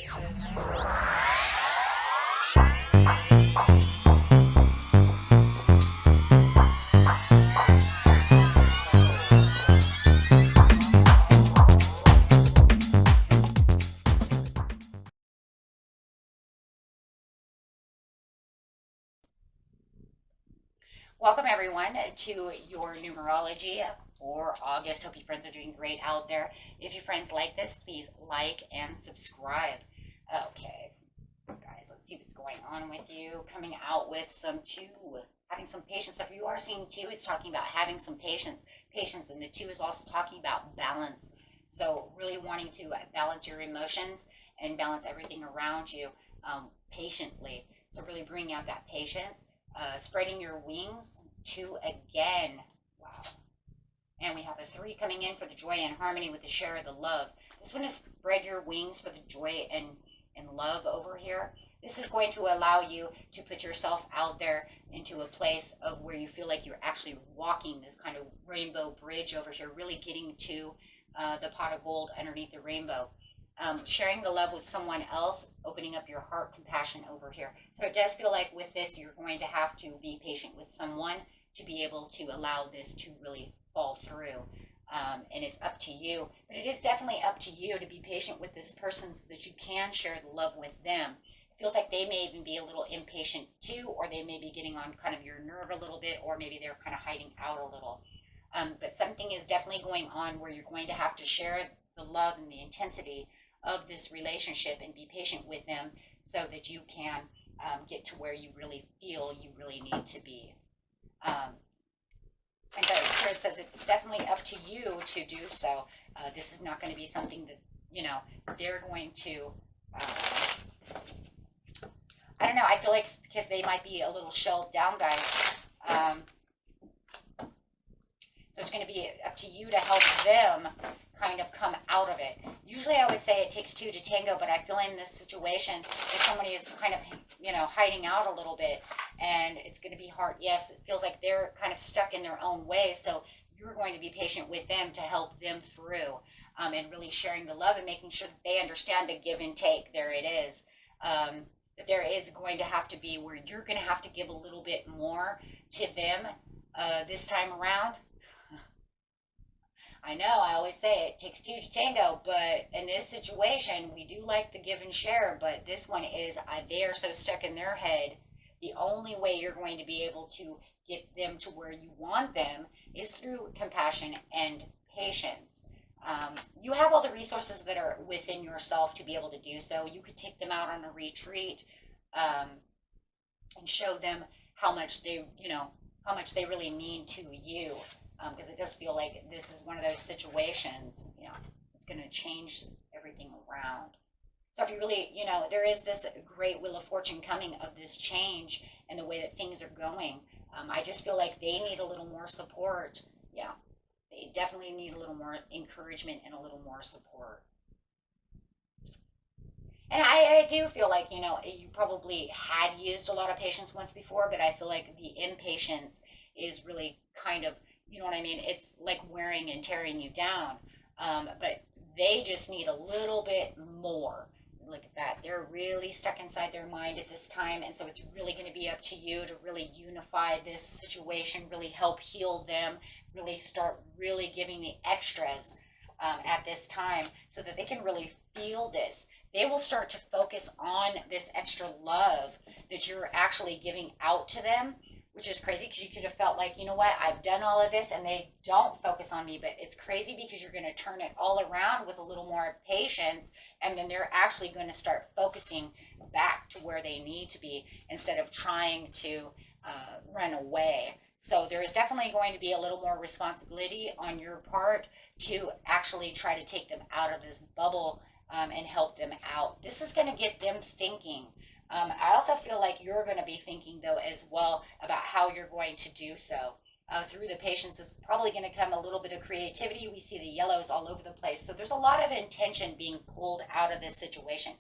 Welcome everyone to your numerology for August. Hope you friends are doing great out there. If your friends like this, please like and subscribe. Okay, guys, let's see what's going on with you. Coming out with some two, having some patience. So if you are seeing two, it's talking about having some patience. Patience, and the two is also talking about balance. So really wanting to balance your emotions and balance everything around you patiently. So really bring out that patience. Spreading your wings, two again. Wow. And we have a three coming in for the joy and harmony with the share of the love. This one is spread your wings for the joy and love over here. This is going to allow you to put yourself out there into a place of where you feel like you're actually walking this kind of rainbow bridge over here, really getting to the pot of gold underneath the rainbow. Sharing the love with someone else, opening up your heart, compassion over here. So it does feel like with this, you're going to have to be patient with someone to be able to allow this to really fall through. And it's up to you. But it is definitely up to you to be patient with this person so that you can share the love with them. It feels like they may even be a little impatient too, or they may be getting on kind of your nerve a little bit, or maybe they're kind of hiding out a little. But something is definitely going on where you're going to have to share the love and the intensity of this relationship and be patient with them so that you can get to where you really feel you really need to be. And the Spirit says it's definitely up to you to do so. This is not going to be something that, they're going to, I don't know, I feel like because they might be a little shelled down, guys. So it's going to be up to you to help them kind of come out of it. Usually I would say it takes two to tango, but I feel in this situation, if somebody is kind of, hiding out a little bit, and it's going to be hard. Yes, it feels like they're kind of stuck in their own way, so you're going to be patient with them to help them through, and really sharing the love and making sure that they understand the give and take. There it is. But there is going to have to be where you're going to have to give a little bit more to them this time around. I know, I always say it takes two to tango, but in this situation, we do like the give and share, but this one is, they are so stuck in their head. The only way you're going to be able to get them to where you want them is through compassion and patience. You have all the resources that are within yourself to be able to do so. You could take them out on a retreat and show them how much how much they really mean to you. Because it does feel like this is one of those situations, it's going to change everything around. So if you really, there is this great wheel of fortune coming of this change and the way that things are going. I just feel like they need a little more support. Yeah, they definitely need a little more encouragement and a little more support. And I do feel like, you probably had used a lot of patience once before, but I feel like the impatience is really kind of, you know what I mean? It's like wearing and tearing you down. But they just need a little bit more. Look at that. They're really stuck inside their mind at this time. And so it's really going to be up to you to really unify this situation, really help heal them, really start really giving the extras at this time so that they can really feel this. They will start to focus on this extra love that you're actually giving out to them, which is crazy because you could have felt like, you know what, I've done all of this and they don't focus on me, but it's crazy because you're going to turn it all around with a little more patience, and then they're actually going to start focusing back to where they need to be instead of trying to run away. So there is definitely going to be a little more responsibility on your part to actually try to take them out of this bubble and help them out. This is going to get them thinking. I also feel like you're going to be thinking, though, as well about how you're going to do so. Through the patience is probably going to come a little bit of creativity. We see the yellows all over the place. So there's a lot of intention being pulled out of this situation.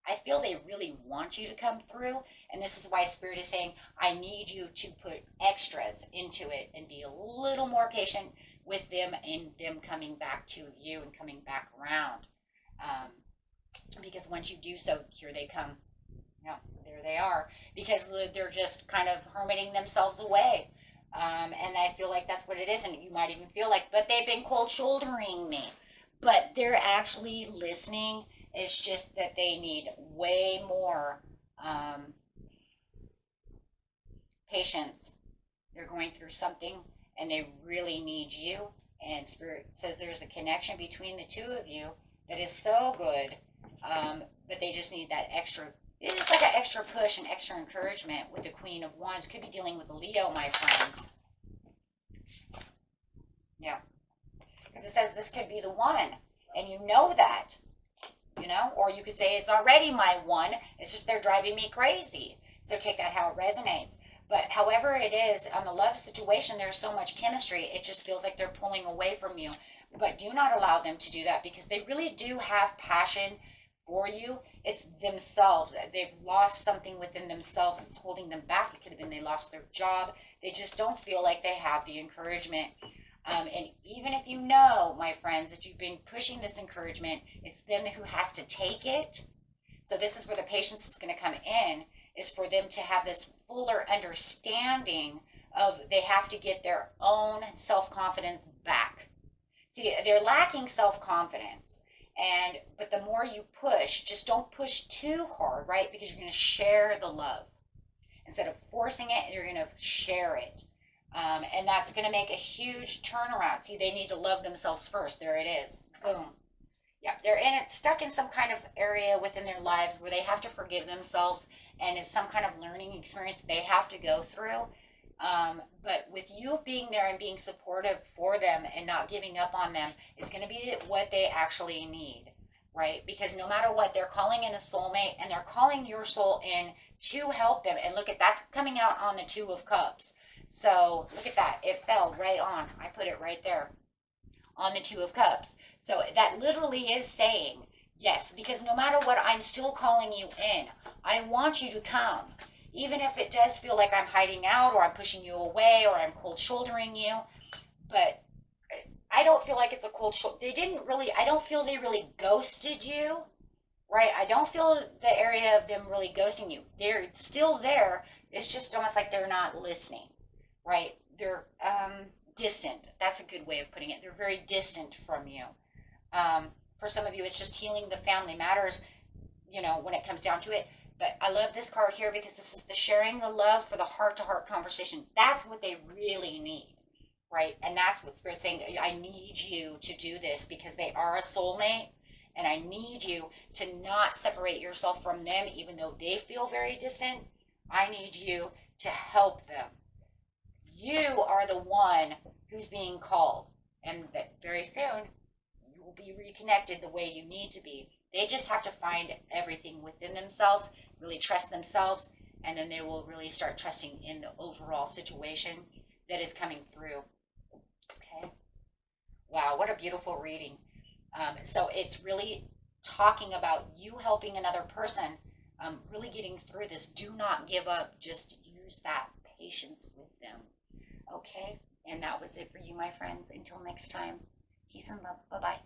I feel they really want you to come through. And this is why Spirit is saying, I need you to put extras into it and be a little more patient with them and them coming back to you and coming back around. because once you do so, here they come. Yeah, there they are, because they're just kind of hermiting themselves away. And I feel like that's what it is. And you might even feel like, but they've been cold shouldering me. But they're actually listening. It's just that they need way more patience. They're going through something and they really need you. And Spirit says there's a connection between the two of you that is so good. But they just need that extra. It's like an extra push and extra encouragement with the Queen of Wands. Could be dealing with a Leo, my friends. Yeah. Because it says this could be the one. And you know that. You know? Or you could say it's already my one. It's just they're driving me crazy. So take that how it resonates. But however it is, on the love situation, there's so much chemistry. It just feels like they're pulling away from you. But do not allow them to do that, because they really do have passion for you. It's themselves. They've lost something within themselves that's holding them back. It could have been they lost their job. They just don't feel like they have the encouragement. And even if you know, my friends, that you've been pushing this encouragement, it's them who has to take it. So this is where the patience is going to come in, is for them to have this fuller understanding of they have to get their own self-confidence back. See, they're lacking self-confidence. But the more you push, just don't push too hard, right? Because you're going to share the love. Instead of forcing it, you're going to share it. And that's going to make a huge turnaround. See, they need to love themselves first. There it is. Boom. Yeah, they're stuck in some kind of area within their lives where they have to forgive themselves, and it's some kind of learning experience they have to go through. But with you being there and being supportive for them and not giving up on them, it's going to be what they actually need, right? Because no matter what, they're calling in a soulmate, and they're calling your soul in to help them. And look at that's coming out on the Two of Cups. So look at that. It fell right on. I put it right there on the Two of Cups. So that literally is saying, yes, because no matter what, I'm still calling you in. I want you to come. Even if it does feel like I'm hiding out, or I'm pushing you away, or I'm cold shouldering you. But I don't feel like it's a cold shoulder. I don't feel they really ghosted you, right? I don't feel the area of them really ghosting you. They're still there. It's just almost like they're not listening, right? They're distant. That's a good way of putting it. They're very distant from you. For some of you, it's just healing the family matters, when it comes down to it. But I love this card here because this is the sharing the love for the heart-to-heart conversation. That's what they really need, right? And that's what Spirit's saying. I need you to do this because they are a soulmate, and I need you to not separate yourself from them, even though they feel very distant. I need you to help them. You are the one who's being called, and that very soon you will be reconnected the way you need to be. They just have to find everything within themselves, really trust themselves, and then they will really start trusting in the overall situation that is coming through. Okay. Wow, what a beautiful reading. So it's really talking about you helping another person, really getting through this. Do not give up. Just use that patience with them. Okay. And that was it for you, my friends. Until next time, peace and love. Bye-bye.